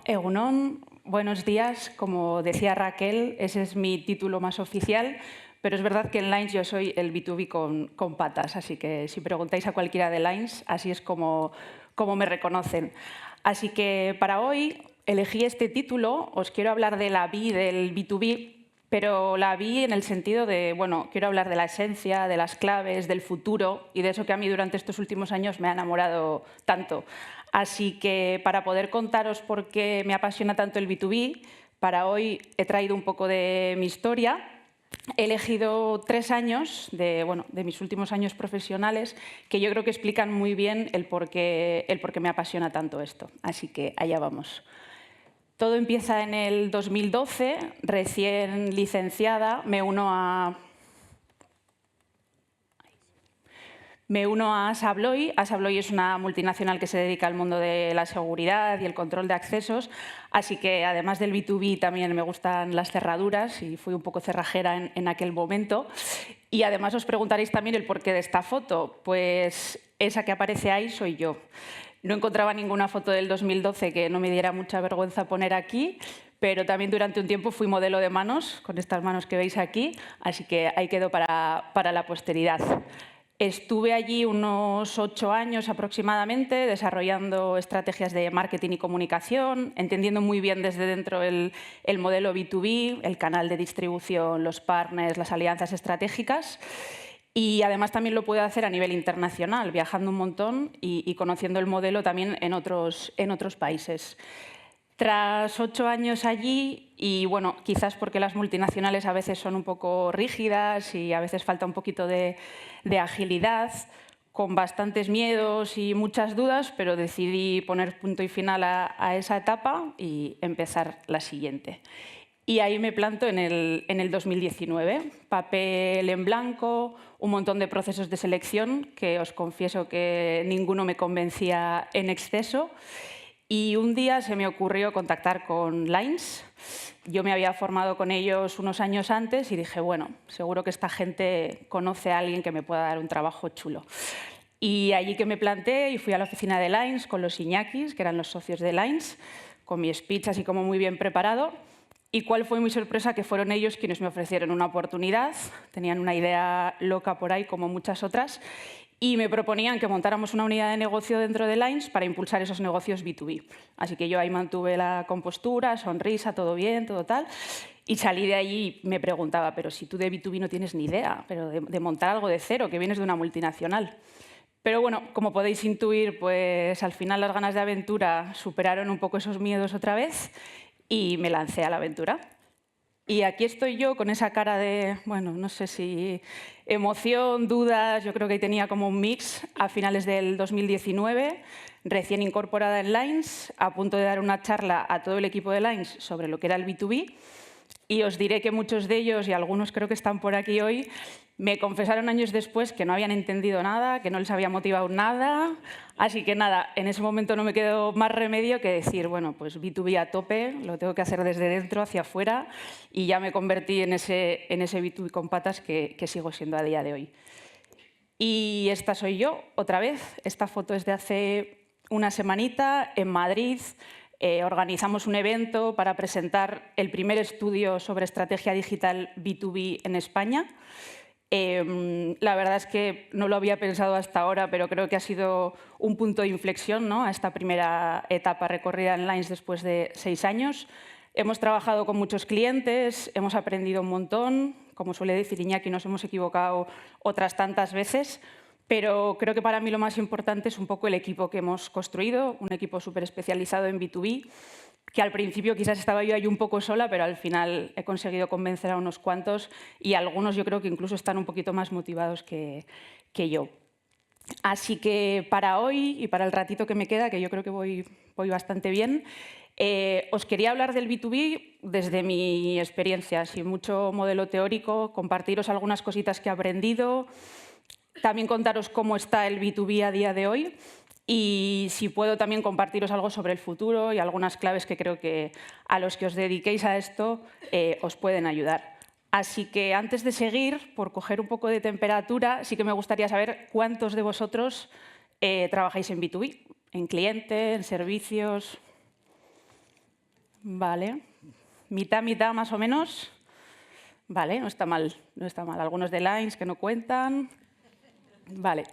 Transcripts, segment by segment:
Egunon, buenos días. Como decía Raquel, ese es mi título más oficial, pero es verdad que en Lines yo soy el B2B con patas, así que si preguntáis a cualquiera de Lines, así es como me reconocen. Así que para hoy elegí este título, os quiero hablar de la B del B2B, pero la vi en el sentido de, bueno, quiero hablar de la esencia, de las claves, del futuro y de eso que a mí durante estos últimos años me ha enamorado tanto. Así que para poder contaros por qué me apasiona tanto el B2B, para hoy he traído un poco de mi historia. He elegido 3 años de mis últimos años profesionales que yo creo que explican muy bien el por qué me apasiona tanto esto. Así que allá vamos. Todo empieza en el 2012, recién licenciada, me uno a Sabloi. Sabloi es una multinacional que se dedica al mundo de la seguridad y el control de accesos, así que además del B2B también me gustan las cerraduras y fui un poco cerrajera en aquel momento. Y además os preguntaréis también el porqué de esta foto, pues esa que aparece ahí soy yo. No encontraba ninguna foto del 2012 que no me diera mucha vergüenza poner aquí, pero también durante un tiempo fui modelo de manos, con estas manos que veis aquí, así que ahí quedó para la posteridad. Estuve allí unos 8 años aproximadamente desarrollando estrategias de marketing y comunicación, entendiendo muy bien desde dentro el modelo B2B, el canal de distribución, los partners, las alianzas estratégicas. Y además también lo puedo hacer a nivel internacional, viajando un montón y conociendo el modelo también en otros países. Tras 8 años allí, y bueno, quizás porque las multinacionales a veces son un poco rígidas y a veces falta un poquito de agilidad, con bastantes miedos y muchas dudas, pero decidí poner punto y final a esa etapa y empezar la siguiente. Y ahí me planto en el 2019, papel en blanco, un montón de procesos de selección, que os confieso que ninguno me convencía en exceso. Y un día se me ocurrió contactar con Lines. Yo me había formado con ellos unos años antes y dije, bueno, seguro que esta gente conoce a alguien que me pueda dar un trabajo chulo. Y allí que me planté y fui a la oficina de Lines con los Iñakis, que eran los socios de Lines, con mi speech así como muy bien preparado. ¿Y cuál fue mi sorpresa? Que fueron ellos quienes me ofrecieron una oportunidad. Tenían una idea loca por ahí, como muchas otras, y me proponían que montáramos una unidad de negocio dentro de Lines para impulsar esos negocios B2B. Así que yo ahí mantuve la compostura, sonrisa, todo bien, todo tal. Y salí de allí y me preguntaba, pero si tú de B2B no tienes ni idea, pero de montar algo de cero, que vienes de una multinacional. Pero bueno, como podéis intuir, pues al final las ganas de aventura superaron un poco esos miedos otra vez y me lancé a la aventura. Y aquí estoy yo con esa cara de, bueno, no sé si emoción, dudas, yo creo que tenía como un mix a finales del 2019, recién incorporada en Lines, a punto de dar una charla a todo el equipo de Lines sobre lo que era el B2B. Y os diré que muchos de ellos, y algunos creo que están por aquí hoy, me confesaron años después que no habían entendido nada, que no les había motivado nada. Así que nada, en ese momento no me quedó más remedio que decir, bueno, pues B2B a tope, lo tengo que hacer desde dentro hacia afuera, y ya me convertí en ese B2B con patas que sigo siendo a día de hoy. Y esta soy yo, otra vez. Esta foto es de hace una semanita en Madrid. Organizamos un evento para presentar el primer estudio sobre estrategia digital B2B en España. La verdad es que no lo había pensado hasta ahora, pero creo que ha sido un punto de inflexión, ¿no?, a esta primera etapa recorrida en Lines después de 6 años. Hemos trabajado con muchos clientes, hemos aprendido un montón. Como suele decir Iñaki, nos hemos equivocado otras tantas veces. Pero creo que para mí lo más importante es un poco el equipo que hemos construido, un equipo súper especializado en B2B, que al principio quizás estaba yo ahí un poco sola, pero al final he conseguido convencer a unos cuantos y algunos yo creo que incluso están un poquito más motivados que yo. Así que para hoy y para el ratito que me queda, que yo creo que voy bastante bien, os quería hablar del B2B desde mi experiencia, sin mucho modelo teórico, compartiros algunas cositas que he aprendido, también contaros cómo está el B2B a día de hoy y si puedo también compartiros algo sobre el futuro y algunas claves que creo que a los que os dediquéis a esto os pueden ayudar. Así que antes de seguir, por coger un poco de temperatura, sí que me gustaría saber cuántos de vosotros trabajáis en B2B, en cliente, en servicios. Vale. Mitad, mitad más o menos. Vale, no está mal, no está mal. Algunos de lines que no cuentan. Vale.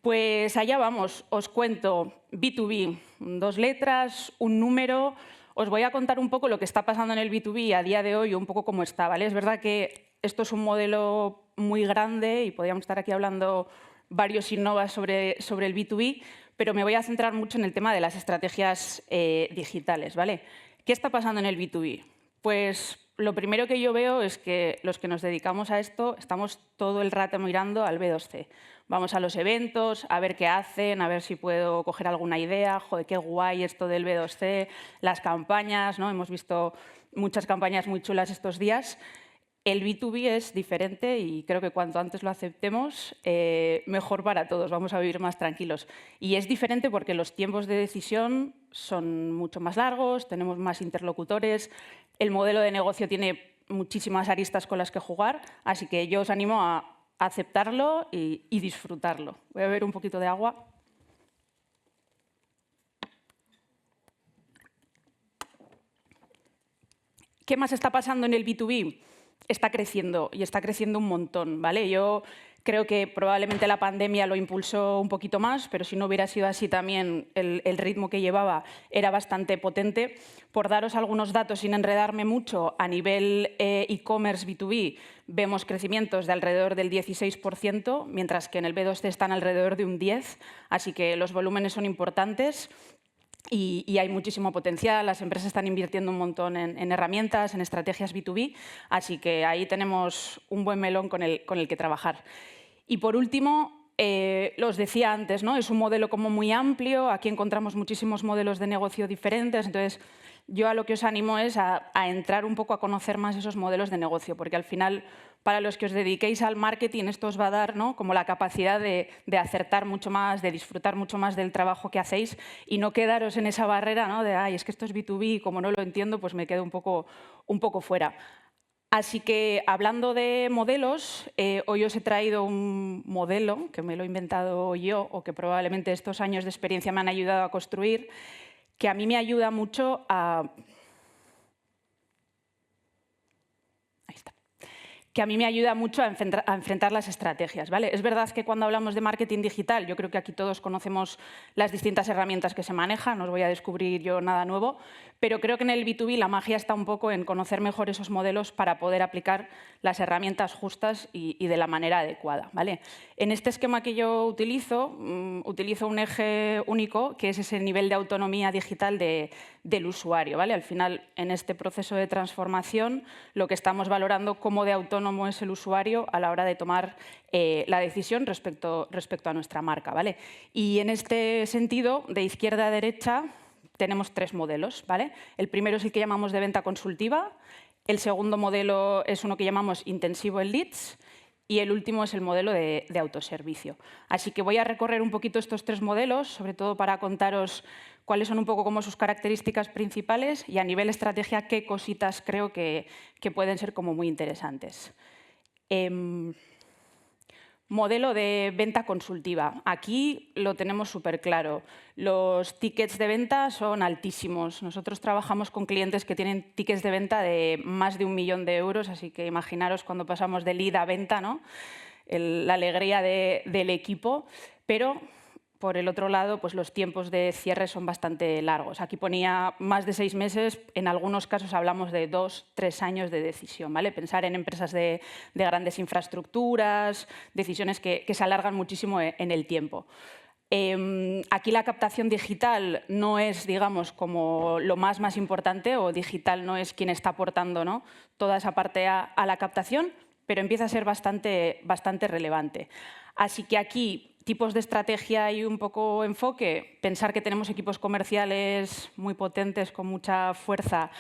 Pues allá vamos. Os cuento B2B, 2 letras, un número. Os voy a contar un poco lo que está pasando en el B2B a día de hoy, un poco cómo está, ¿vale? Es verdad que esto es un modelo muy grande y podríamos estar aquí hablando varios innovas sobre el B2B, pero me voy a centrar mucho en el tema de las estrategias digitales, ¿vale? ¿Qué está pasando en el B2B? Pues lo primero que yo veo es que los que nos dedicamos a esto estamos todo el rato mirando al B2C. Vamos a los eventos, a ver qué hacen, a ver si puedo coger alguna idea. Joder, qué guay esto del B2C, las campañas, ¿no? Hemos visto muchas campañas muy chulas estos días. El B2B es diferente y creo que cuanto antes lo aceptemos, mejor para todos, vamos a vivir más tranquilos. Y es diferente porque los tiempos de decisión son mucho más largos, tenemos más interlocutores, el modelo de negocio tiene muchísimas aristas con las que jugar, así que yo os animo a aceptarlo y disfrutarlo. Voy a beber un poquito de agua. ¿Qué más está pasando en el B2B? Está creciendo y está creciendo un montón, ¿vale? Yo creo que probablemente la pandemia lo impulsó un poquito más, pero si no hubiera sido así también el ritmo que llevaba era bastante potente. Por daros algunos datos sin enredarme mucho, a nivel e-commerce B2B vemos crecimientos de alrededor del 16%, mientras que en el B2C están alrededor de un 10%, así que los volúmenes son importantes. Y hay muchísimo potencial, las empresas están invirtiendo un montón en herramientas, en estrategias B2B, así que ahí tenemos un buen melón con el que trabajar. Y por último, os decía antes, ¿no? Es un modelo como muy amplio, aquí encontramos muchísimos modelos de negocio diferentes, entonces yo a lo que os animo es a entrar un poco a conocer más esos modelos de negocio, porque al final, para los que os dediquéis al marketing, esto os va a dar, ¿no? Como la capacidad de acertar mucho más, de disfrutar mucho más del trabajo que hacéis y no quedaros en esa barrera, ¿no? De, ay, es que esto es B2B y como no lo entiendo, pues me quedo un poco fuera. Así que, hablando de modelos, hoy os he traído un modelo que me lo he inventado yo o que probablemente estos años de experiencia me han ayudado a construir, que a mí me ayuda mucho a... enfrentar las estrategias, ¿vale? Es verdad que cuando hablamos de marketing digital, yo creo que aquí todos conocemos las distintas herramientas que se manejan, no os voy a descubrir yo nada nuevo, pero creo que en el B2B la magia está un poco en conocer mejor esos modelos para poder aplicar las herramientas justas y de la manera adecuada, ¿vale? En este esquema que yo utilizo, utilizo un eje único, que es ese nivel de autonomía digital del usuario, ¿vale? Al final, en este proceso de transformación, lo que estamos valorando cómo de autónomo es el usuario a la hora de tomar la decisión respecto a nuestra marca, ¿vale? Y en este sentido, de izquierda a derecha, tenemos 3 modelos, ¿vale? El primero es el que llamamos de venta consultiva, el segundo modelo es uno que llamamos intensivo en leads y el último es el modelo de autoservicio. Así que voy a recorrer un poquito estos 3 modelos, sobre todo para contaros cuáles son un poco como sus características principales y a nivel estrategia qué cositas creo que pueden ser como muy interesantes. Modelo de venta consultiva. Aquí lo tenemos súper claro. Los tickets de venta son altísimos. Nosotros trabajamos con clientes que tienen tickets de venta de más de 1 millón de euros, así que imaginaros cuando pasamos de lead a venta, ¿no? La alegría del equipo, pero por el otro lado, pues los tiempos de cierre son bastante largos. Aquí ponía más de 6 meses, en algunos casos hablamos de 2, 3 años de decisión, ¿vale? Pensar en empresas de grandes infraestructuras, decisiones que se alargan muchísimo en el tiempo. Aquí la captación digital no es, digamos, como lo más importante, o digital no es quien está aportando, ¿no? Toda esa parte a la captación, pero empieza a ser bastante relevante. Así que aquí, tipos de estrategia y un poco enfoque, pensar que tenemos equipos comerciales muy potentes, con mucha fuerza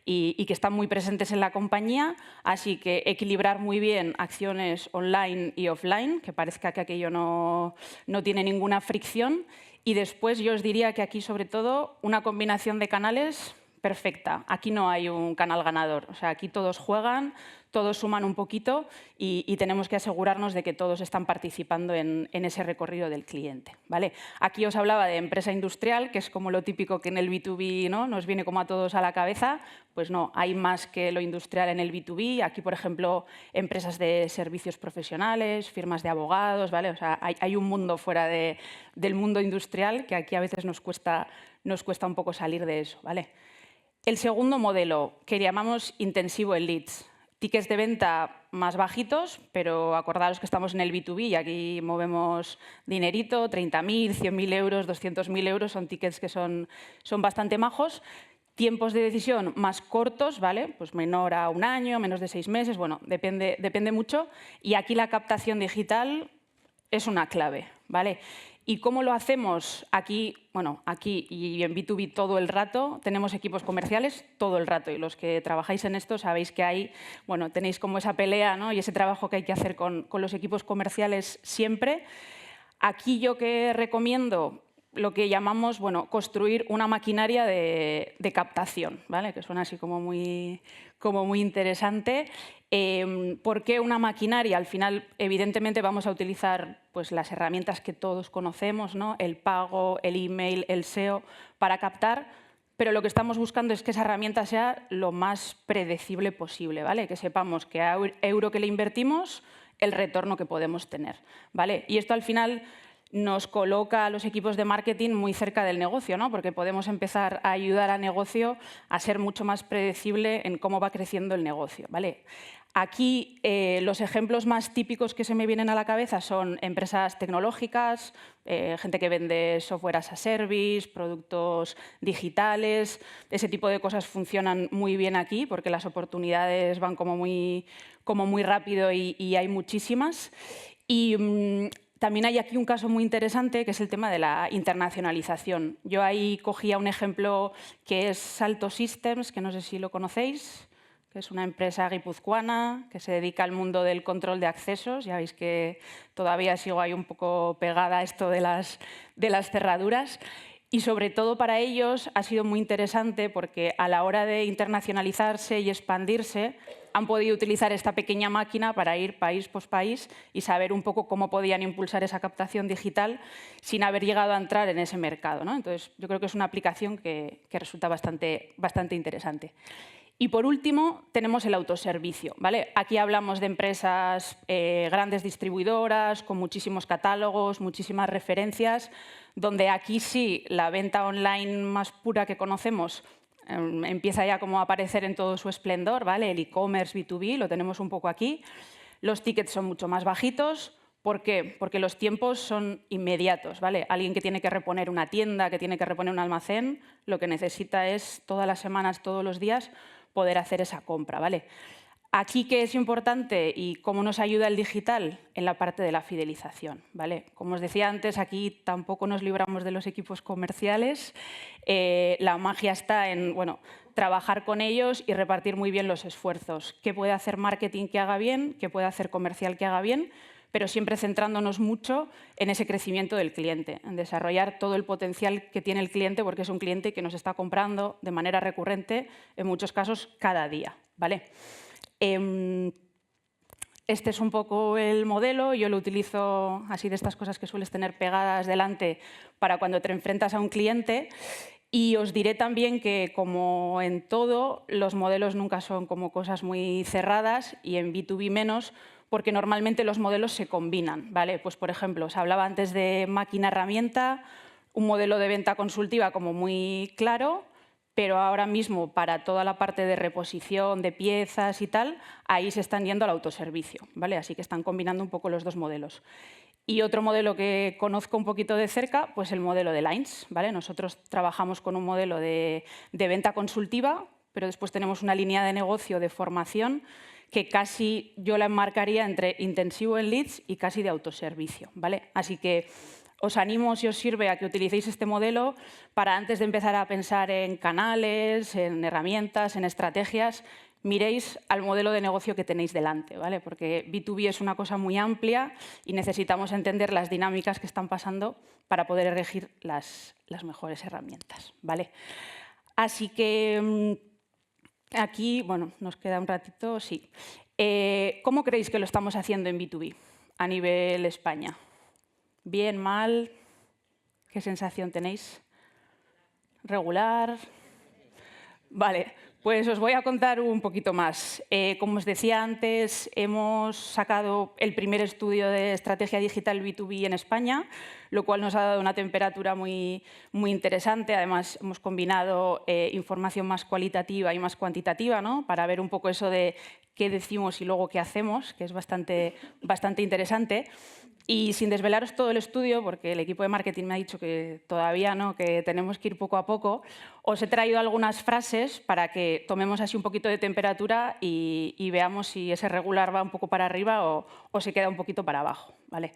y que están muy presentes en la compañía, así que equilibrar muy bien acciones online y offline, que parezca que aquello no tiene ninguna fricción. Y después yo os diría que aquí, sobre todo, una combinación de canales perfecta. Aquí no hay un canal ganador, o sea, aquí todos juegan, todos suman un poquito y tenemos que asegurarnos de que todos están participando en ese recorrido del cliente, ¿vale? Aquí os hablaba de empresa industrial, que es como lo típico que en el B2B, ¿no?, nos viene como a todos a la cabeza. Pues no, hay más que lo industrial en el B2B. Aquí, por ejemplo, empresas de servicios profesionales, firmas de abogados, ¿vale? O sea, hay un mundo fuera del mundo industrial que aquí a veces nos cuesta un poco salir de eso, ¿vale? El segundo modelo, que llamamos intensivo en leads. Tickets de venta más bajitos, pero acordaros que estamos en el B2B y aquí movemos dinerito, 30.000, 100.000 euros, 200.000 euros, son tickets que son bastante majos. Tiempos de decisión más cortos, ¿vale? Pues menor a 1 año, menos de 6 meses, bueno, depende mucho. Y aquí la captación digital es una clave, ¿vale? ¿Y cómo lo hacemos? Aquí y en B2B todo el rato, tenemos equipos comerciales todo el rato y los que trabajáis en esto sabéis que tenéis como esa pelea, ¿no?, y ese trabajo que hay que hacer con los equipos comerciales siempre. Aquí yo que recomiendo lo que llamamos construir una maquinaria de captación, ¿vale?, que suena así como muy interesante. ¿Por qué una maquinaria? Al final, evidentemente, vamos a utilizar pues, las herramientas que todos conocemos, ¿no?, el pago, el email, el SEO, para captar, pero lo que estamos buscando es que esa herramienta sea lo más predecible posible, ¿vale?, que sepamos que a euro que le invertimos, el retorno que podemos tener, ¿vale? Y esto al final nos coloca a los equipos de marketing muy cerca del negocio, ¿no?, porque podemos empezar a ayudar al negocio a ser mucho más predecible en cómo va creciendo el negocio, ¿vale? Aquí los ejemplos más típicos que se me vienen a la cabeza son empresas tecnológicas, gente que vende software as a service, productos digitales. Ese tipo de cosas funcionan muy bien aquí porque las oportunidades van como muy rápido y hay muchísimas. Y también hay aquí un caso muy interesante, que es el tema de la internacionalización. Yo ahí cogía un ejemplo que es Salto Systems, que no sé si lo conocéis, que es una empresa guipuzcoana que se dedica al mundo del control de accesos. Ya veis que todavía sigo ahí un poco pegada a esto de las cerraduras. Y sobre todo para ellos ha sido muy interesante porque a la hora de internacionalizarse y expandirse han podido utilizar esta pequeña máquina para ir país por país y saber un poco cómo podían impulsar esa captación digital sin haber llegado a entrar en ese mercado, ¿no? Entonces, yo creo que es una aplicación que resulta bastante interesante. Y por último, tenemos el autoservicio, ¿vale? Aquí hablamos de empresas grandes distribuidoras, con muchísimos catálogos, muchísimas referencias, donde aquí sí la venta online más pura que conocemos empieza ya como a aparecer en todo su esplendor, ¿vale? El e-commerce B2B lo tenemos un poco aquí. Los tickets son mucho más bajitos. ¿Por qué? Porque los tiempos son inmediatos, ¿vale? Alguien que tiene que reponer una tienda, que tiene que reponer un almacén, lo que necesita es todas las semanas, todos los días, poder hacer esa compra, ¿vale? Aquí, ¿qué es importante y cómo nos ayuda el digital? En la parte de la fidelización, ¿vale? Como os decía antes, aquí tampoco nos libramos de los equipos comerciales. La magia está en trabajar con ellos y repartir muy bien los esfuerzos. ¿Qué puede hacer marketing que haga bien? ¿Qué puede hacer comercial que haga bien? Pero siempre centrándonos mucho en ese crecimiento del cliente, en desarrollar todo el potencial que tiene el cliente, porque es un cliente que nos está comprando de manera recurrente, en muchos casos cada día, ¿vale? Este es un poco el modelo. Yo lo utilizo así, de estas cosas que sueles tener pegadas delante para cuando te enfrentas a un cliente. Y os diré también que, como en todo, los modelos nunca son como cosas muy cerradas y en B2B menos, porque normalmente los modelos se combinan, ¿vale? Pues, por ejemplo, os hablaba antes de máquina-herramienta, un modelo de venta consultiva como muy claro, pero ahora mismo para toda la parte de reposición de piezas y tal, ahí se están yendo al autoservicio, ¿vale? Así que están combinando un poco los dos modelos. Y otro modelo que conozco un poquito de cerca, pues el modelo de Lines, ¿vale? Nosotros trabajamos con un modelo de venta consultiva, pero después tenemos una línea de negocio de formación que casi yo la enmarcaría entre intensivo en leads y casi de autoservicio, ¿vale? Así que os animo, si os sirve, a que utilicéis este modelo para, antes de empezar a pensar en canales, en herramientas, en estrategias, miréis al modelo de negocio que tenéis delante, ¿vale? Porque B2B es una cosa muy amplia y necesitamos entender las dinámicas que están pasando para poder elegir las mejores herramientas, ¿vale? Así que aquí, nos queda un ratito, sí. ¿Cómo creéis que lo estamos haciendo en B2B a nivel España? ¿Bien, mal? ¿Qué sensación tenéis? ¿Regular? Vale, pues os voy a contar un poquito más. Como os decía antes, hemos sacado el primer estudio de estrategia digital B2B en España, lo cual nos ha dado una temperatura muy interesante. Además, hemos combinado información más cualitativa y más cuantitativa, ¿no?, para ver un poco eso de qué decimos y luego qué hacemos, que es bastante interesante. Y sin desvelaros todo el estudio, porque el equipo de marketing me ha dicho que todavía no, que tenemos que ir poco a poco, os he traído algunas frases para que tomemos así un poquito de temperatura y veamos si ese regular va un poco para arriba o se queda un poquito para abajo, ¿vale?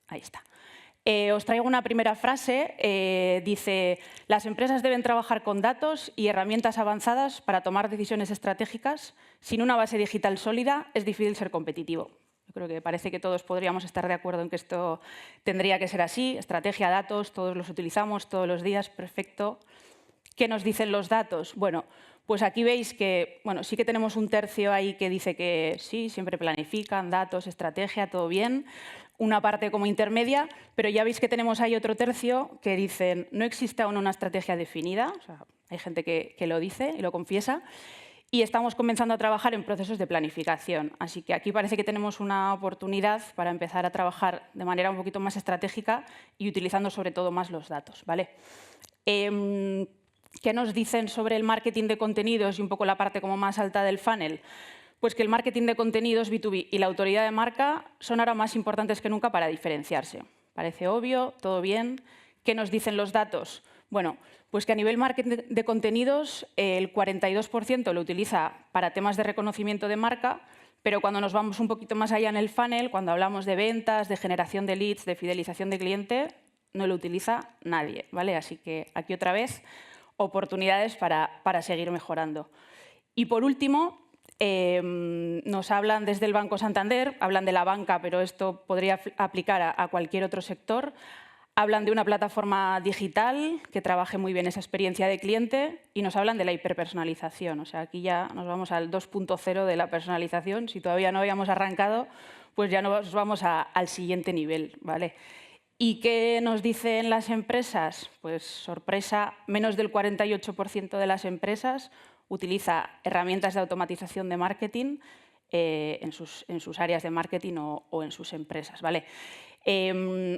Ahí está. Os traigo una primera frase. Dice: las empresas deben trabajar con datos y herramientas avanzadas para tomar decisiones estratégicas. Sin una base digital sólida es difícil ser competitivo. Yo creo que parece que todos podríamos estar de acuerdo en que esto tendría que ser así. Estrategia, datos, todos los utilizamos todos los días, perfecto. ¿Qué nos dicen los datos? Bueno, pues aquí veis que sí que tenemos un tercio ahí que dice que sí, siempre planifican, datos, estrategia, todo bien. Una parte como intermedia, pero ya veis que tenemos ahí otro tercio que dicen no existe aún una estrategia definida. O sea, hay gente que lo dice y lo confiesa. Y estamos comenzando a trabajar en procesos de planificación. Así que aquí parece que tenemos una oportunidad para empezar a trabajar de manera un poquito más estratégica y utilizando sobre todo más los datos, ¿vale? ¿Qué nos dicen sobre el marketing de contenidos y un poco la parte como más alta del funnel? Pues que el marketing de contenidos B2B y la autoridad de marca son ahora más importantes que nunca para diferenciarse. Parece obvio, todo bien. ¿Qué nos dicen los datos? Bueno, pues que a nivel marketing de contenidos el 42% lo utiliza para temas de reconocimiento de marca, pero cuando nos vamos un poquito más allá en el funnel, cuando hablamos de ventas, de generación de leads, de fidelización de cliente, no lo utiliza nadie, ¿vale? Así que aquí otra vez oportunidades para seguir mejorando. Y por último, nos hablan desde el Banco Santander, hablan de la banca, pero esto podría aplicar a cualquier otro sector. Hablan de una plataforma digital que trabaje muy bien esa experiencia de cliente y nos hablan de la hiperpersonalización. O sea, aquí ya nos vamos al 2.0 de la personalización. Si todavía no habíamos arrancado, pues ya nos vamos al siguiente nivel, ¿vale? ¿Y qué nos dicen las empresas? Pues sorpresa, menos del 48% de las empresas utiliza herramientas de automatización de marketing en sus áreas de marketing o en sus empresas, ¿vale?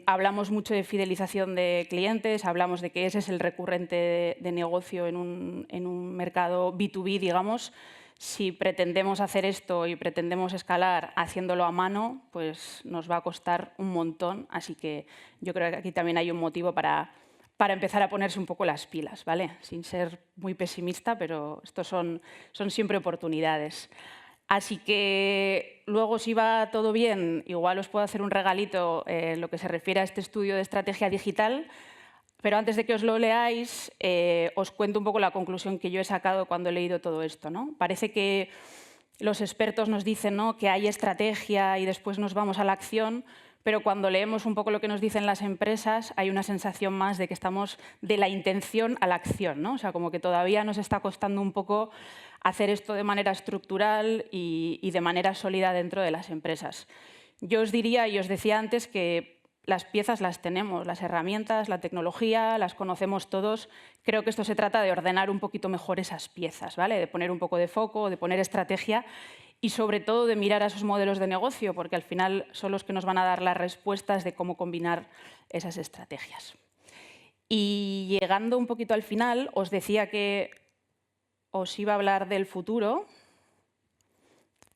Hablamos mucho de fidelización de clientes, hablamos de que ese es el recurrente de negocio en un mercado B2B, digamos. Si pretendemos hacer esto y pretendemos escalar haciéndolo a mano, pues nos va a costar un montón. Así que yo creo que aquí también hay un motivo para empezar a ponerse un poco las pilas, ¿vale? Sin ser muy pesimista, pero estos son siempre oportunidades. Así que luego, si va todo bien, igual os puedo hacer un regalito en lo que se refiere a este estudio de estrategia digital. Pero antes de que os lo leáis, os cuento un poco la conclusión que yo he sacado cuando he leído todo esto, ¿no? Parece que los expertos nos dicen, ¿no?, que hay estrategia y después nos vamos a la acción, pero cuando leemos un poco lo que nos dicen las empresas, hay una sensación más de que estamos de la intención a la acción, ¿no? O sea, como que todavía nos está costando un poco hacer esto de manera estructural y de manera sólida dentro de las empresas. Yo os diría y os decía antes que las piezas las tenemos, las herramientas, la tecnología, las conocemos todos. Creo que esto se trata de ordenar un poquito mejor esas piezas, ¿vale? De poner un poco de foco, de poner estrategia y, sobre todo, de mirar a esos modelos de negocio, porque al final son los que nos van a dar las respuestas de cómo combinar esas estrategias. Y llegando un poquito al final, os decía que os iba a hablar del futuro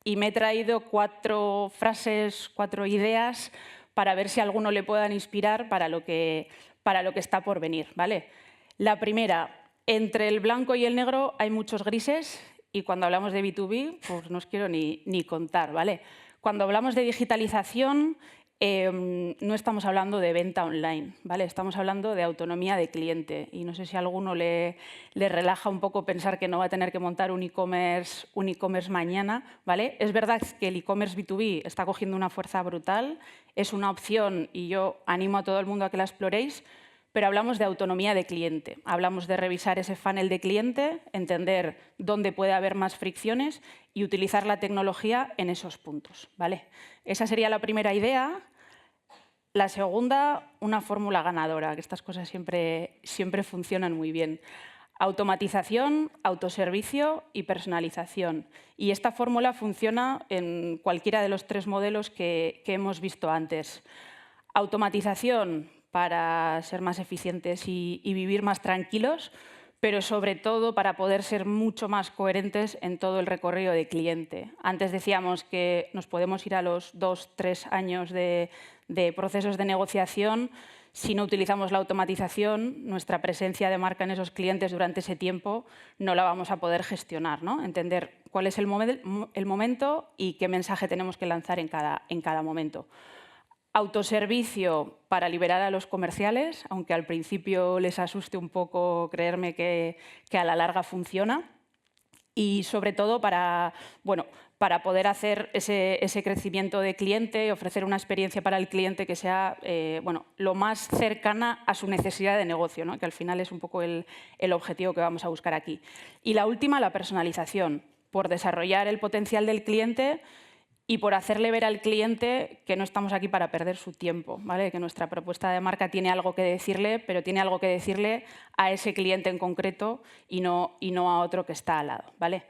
y me he traído 4 frases, 4 ideas para ver si a alguno le puedan inspirar para lo que está por venir, ¿vale? La primera: entre el blanco y el negro hay muchos grises y cuando hablamos de B2B, pues no os quiero ni contar, ¿vale? Cuando hablamos de digitalización, no estamos hablando de venta online, ¿vale? Estamos hablando de autonomía de cliente y no sé si a alguno le relaja un poco pensar que no va a tener que montar un e-commerce mañana, ¿vale? Es verdad que el e-commerce B2B está cogiendo una fuerza brutal, es una opción y yo animo a todo el mundo a que la exploréis, pero hablamos de autonomía de cliente. Hablamos de revisar ese funnel de cliente, entender dónde puede haber más fricciones y utilizar la tecnología en esos puntos, ¿vale? Esa sería la primera idea. La segunda, una fórmula ganadora, que estas cosas siempre funcionan muy bien. Automatización, autoservicio y personalización. Y esta fórmula funciona en cualquiera de los 3 modelos que hemos visto antes. Automatización para ser más eficientes y vivir más tranquilos, pero sobre todo para poder ser mucho más coherentes en todo el recorrido de cliente. Antes decíamos que nos podemos ir a los 2-3 años de procesos de negociación. Si no utilizamos la automatización, nuestra presencia de marca en esos clientes durante ese tiempo no la vamos a poder gestionar, ¿no? Entender cuál es el momento y qué mensaje tenemos que lanzar en cada momento. Autoservicio para liberar a los comerciales, aunque al principio les asuste un poco creerme que a la larga funciona. Y sobre todo para poder hacer ese crecimiento de cliente, ofrecer una experiencia para el cliente que sea lo más cercana a su necesidad de negocio, ¿no? Que al final es un poco el objetivo que vamos a buscar aquí. Y la última, la personalización, por desarrollar el potencial del cliente y por hacerle ver al cliente que no estamos aquí para perder su tiempo, ¿vale? Que nuestra propuesta de marca tiene algo que decirle, pero tiene algo que decirle a ese cliente en concreto y no a otro que está al lado, ¿vale?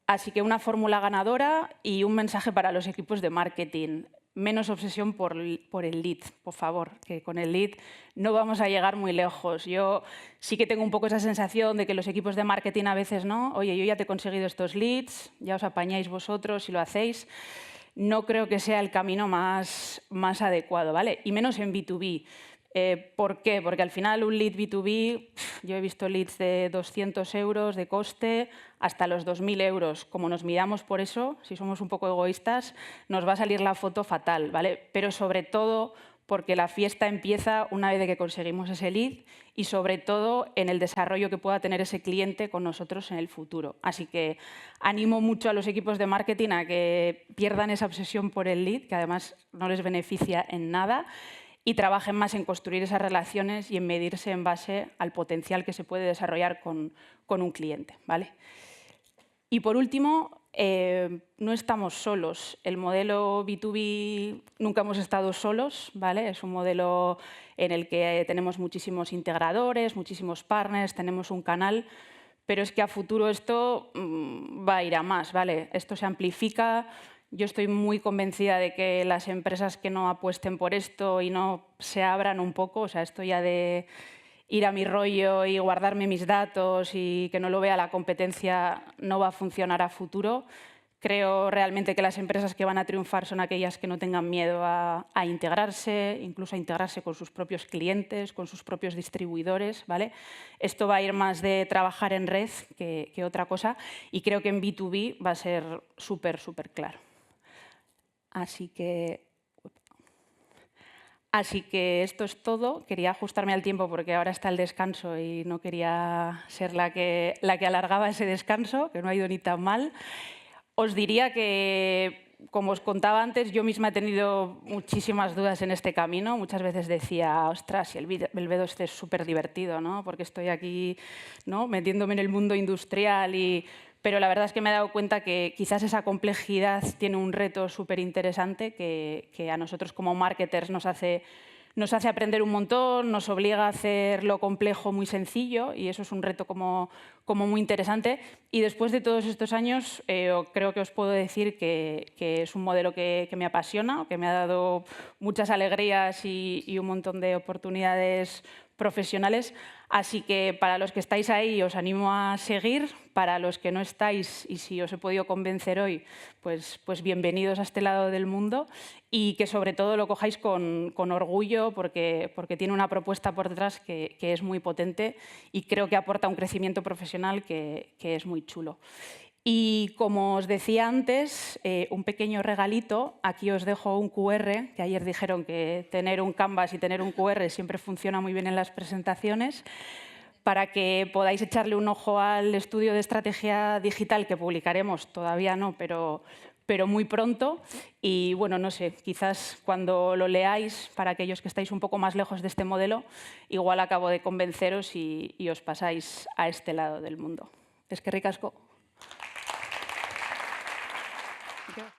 Así que una fórmula ganadora y un mensaje para los equipos de marketing. Menos obsesión por el lead, por favor, que con el lead no vamos a llegar muy lejos. Yo sí que tengo un poco esa sensación de que los equipos de marketing a veces no. Oye, yo ya te he conseguido estos leads, ya os apañáis vosotros si lo hacéis. No creo que sea el camino más adecuado, ¿vale? Y menos en B2B. ¿Por qué? Porque al final un lead B2B, yo he visto leads de 200 € de coste hasta los 2.000 €. Como nos midamos por eso, si somos un poco egoístas, nos va a salir la foto fatal, ¿vale? Pero sobre todo porque la fiesta empieza una vez que conseguimos ese lead y sobre todo en el desarrollo que pueda tener ese cliente con nosotros en el futuro. Así que animo mucho a los equipos de marketing a que pierdan esa obsesión por el lead, que además no les beneficia en nada, y trabajen más en construir esas relaciones y en medirse en base al potencial que se puede desarrollar con un cliente, ¿vale? Y por último, no estamos solos. El modelo B2B nunca hemos estado solos, ¿vale? Es un modelo en el que tenemos muchísimos integradores, muchísimos partners, tenemos un canal, pero es que a futuro esto va a ir a más, ¿vale? Esto se amplifica. Yo estoy muy convencida de que las empresas que no apuesten por esto y no se abran un poco, o sea, esto ya de ir a mi rollo y guardarme mis datos y que no lo vea la competencia no va a funcionar a futuro. Creo realmente que las empresas que van a triunfar son aquellas que no tengan miedo a integrarse, incluso a integrarse con sus propios clientes, con sus propios distribuidores, ¿vale? Esto va a ir más de trabajar en red que otra cosa y creo que en B2B va a ser súper claro. Así que esto es todo. Quería ajustarme al tiempo porque ahora está el descanso y no quería ser la que alargaba ese descanso, que no ha ido ni tan mal. Os diría que, como os contaba antes, yo misma he tenido muchísimas dudas en este camino. Muchas veces decía, ostras, si el B2C es súper divertido, ¿no? Porque estoy aquí, ¿no?, metiéndome en el mundo industrial pero la verdad es que me he dado cuenta que quizás esa complejidad tiene un reto súper interesante que a nosotros como marketers nos hace aprender un montón, nos obliga a hacer lo complejo muy sencillo y eso es un reto como muy interesante. Y después de todos estos años creo que os puedo decir que es un modelo que me apasiona, que me ha dado muchas alegrías y un montón de oportunidades profesionales. Así que para los que estáis ahí os animo a seguir, para los que no estáis y si os he podido convencer hoy, pues bienvenidos a este lado del mundo y que sobre todo lo cojáis con orgullo porque tiene una propuesta por detrás que es muy potente y creo que aporta un crecimiento profesional que es muy chulo. Y como os decía antes, un pequeño regalito, aquí os dejo un QR, que ayer dijeron que tener un Canvas y tener un QR siempre funciona muy bien en las presentaciones, para que podáis echarle un ojo al estudio de estrategia digital que publicaremos, todavía no, pero pero muy pronto. Y bueno, no sé, quizás cuando lo leáis, para aquellos que estáis un poco más lejos de este modelo, igual acabo de convenceros y os pasáis a este lado del mundo. Eskerrik asko.